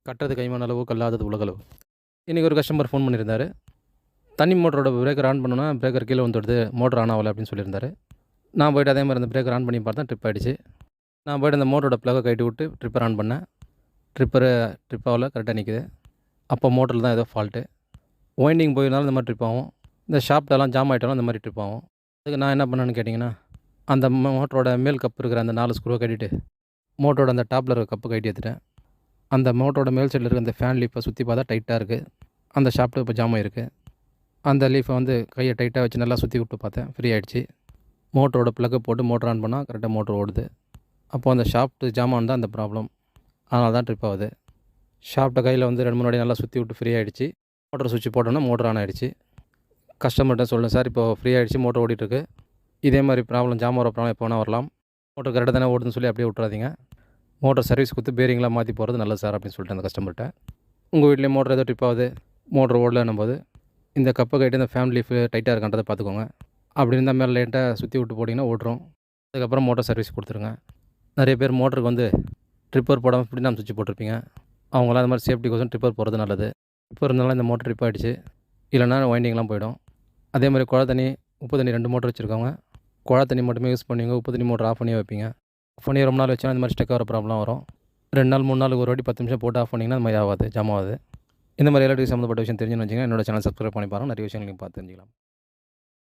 கட்டுறது கைமான அளவு, கல்லாதது உலகளவு. இன்றைக்கி ஒரு கஸ்டமர் ஃபோன் பண்ணியிருந்தாரு. தண்ணி மோட்டரோட பிரேக்கர் ஆன் பண்ணோன்னா, பிரேக்கர் கீழே வந்துடுது, மோட்டர் ஆன் ஆகல அப்படின்னு சொல்லியிருந்தாரு. நான் போய்ட்டு அதே மாதிரி அந்த பிரேக்கர் ஆன் பண்ணி பார்த்தேன், ட்ரிப் ஆகிடுச்சு. நான் போய்ட்டு அந்த மோட்டரோட ப்ளக்கை கழட்டி விட்டு ட்ரிப்பர் ஆன் பண்ணேன். ட்ரிப் ஆகல, கரெக்டாக நிற்குது. அப்போ மோட்டரில் தான் ஏதோ ஃபால்ட்டு. வைண்டிங் போயிருந்தாலும் இந்த மாதிரி ட்ரிப் ஆகும். இந்த ஷாஃப்ட்டெல்லாம் ஜாம் ஆகிட்டாலும் இந்த மாதிரி ட்ரிப் ஆகும். அதுக்கு நான் என்ன பண்ணேன்னு கேட்டிங்கன்னா, அந்த மோட்டரோட மேல் கப் இருக்கிற அந்த 4 ஸ்க்ரூவை கட்டிட்டு, மோட்டரோட அந்த டாப்பில் இருக்க கப்பை கழட்டி எடுத்துட்டேன். அந்த மோட்டரோட மேல் சைடில் இருக்க அந்த ஃபேன் லீஃபை சுற்றி பார்த்தா டைட்டாக இருக்குது. அந்த ஷாஃப்ட்டு இப்போ ஜாம் ஆகிருக்கு. அந்த லீஃபை வந்து கையை டைட்டாக வச்சு நல்லா சுற்றி விட்டு பார்த்தேன், ஃப்ரீ ஆகிடுச்சு. மோட்டரோட ப்ளக்கை போட்டு மோட்டர் ஆன் பண்ணால் கரெக்டாக மோட்டர் ஓடுது. அப்போது அந்த ஷாஃப்ட்டு ஜாம் ஆன் தான் அந்த ப்ராப்ளம். அதனால தான் ட்ரிப் ஆகுது. ஷாஃப்ட்டை கையில் வந்து 2-3 வாட்டி நல்லா சுற்றி விட்டு ஃப்ரீ ஆகிடுச்சு. மோட்டர் சுவிட்ச் போட்டோன்னா மோட்டர் ஆன் ஆகிடுச்சு. கஸ்டமர்கிட்ட சொல்லுங்கள், சார் இப்போ ஃப்ரீ ஆகிடுச்சு, மோட்டர் ஓடிட்டுருக்கு. இதே மாதிரி ப்ராப்ளம், ஜாம் ஆகிற ப்ராப்ளம் எப்போ வேணால் வரலாம். மோட்டர் கரெக்டாக தானே ஓடுதுன்னு சொல்லி அப்படியே விட்றாதீங்க. மோட்டர் சர்வீஸ் கொடுத்து பேரிங்லாம் மாற்றி போகிறது நல்லது சார் அப்படின்னு சொல்லிட்டு அந்த கஸ்டமர்கிட்ட. உங்கள் வீட்லேயும் மோட்டர் ஏதோ ட்ரிப் ஆகுது, மோட்டர் ஓடலன்னும் போது இந்த கப்பை கட்டி இந்த ஃபேன் லீஃப் டைட்டாக இருக்கான்றதை பார்த்துக்கோங்க. அப்படி இருந்தால் மேலே லைட்டாக சுற்றி விட்டு போட்டிங்கன்னா ஓட்டுரும். அதுக்கப்புறம் மோட்டர் சர்வீஸ் கொடுத்துருங்க. நிறைய பேர் மோட்டருக்கு வந்து ட்ரிப்பர் போடாமல் இப்படி நம்ம சுவிட்ச் போட்டிருப்பீங்க. அவங்களாம் அது மாதிரி சேஃப்டிக்கோசம் ட்ரிப்பர் போகிறது நல்லது. ட்ரிப்பர் இருந்தாலும் இந்த மோட்டர் ட்ரிப் ஆகிடுச்சு, இல்லைனா வைண்டிங்லாம் போயிடும். அதே மாதிரி குழா தண்ணி, உப்பு தண்ணி 2 மோட்டர் வச்சுருக்கவங்க குழா தண்ணி மட்டுமே யூஸ் பண்ணுவீங்க, உப்பு தண்ணி மோட்டர் ஆஃப் பண்ணி வைப்பீங்க. ஆஃப் பண்ணி ரொம்ப நாள் வச்சுன்னா இந்த மாதிரி ஸ்டக் ஆகிற ப்ராப்ளம் வரும். 2 நாள் 3 நாளுக்கு ஒரு வாட்டி 10 நிமிஷம் போட்டு ஆஃப் பண்ணிங்கன்னா அந்த மாதிரி ஆகாது, ஜாம் ஆகாது. இந்த மாதிரி எலக்ட்ரிக் சம்மந்தப்பட்ட விஷயம் தெரிஞ்சுன்னு வச்சிங்கன்னா என்னோட சேனல் சப்ஸ்கிரைப் பண்ணி பாருங்கள். நிறைய விஷயங்கள் நீங்கள் பார்த்து தெரிஞ்சுக்கலாம்.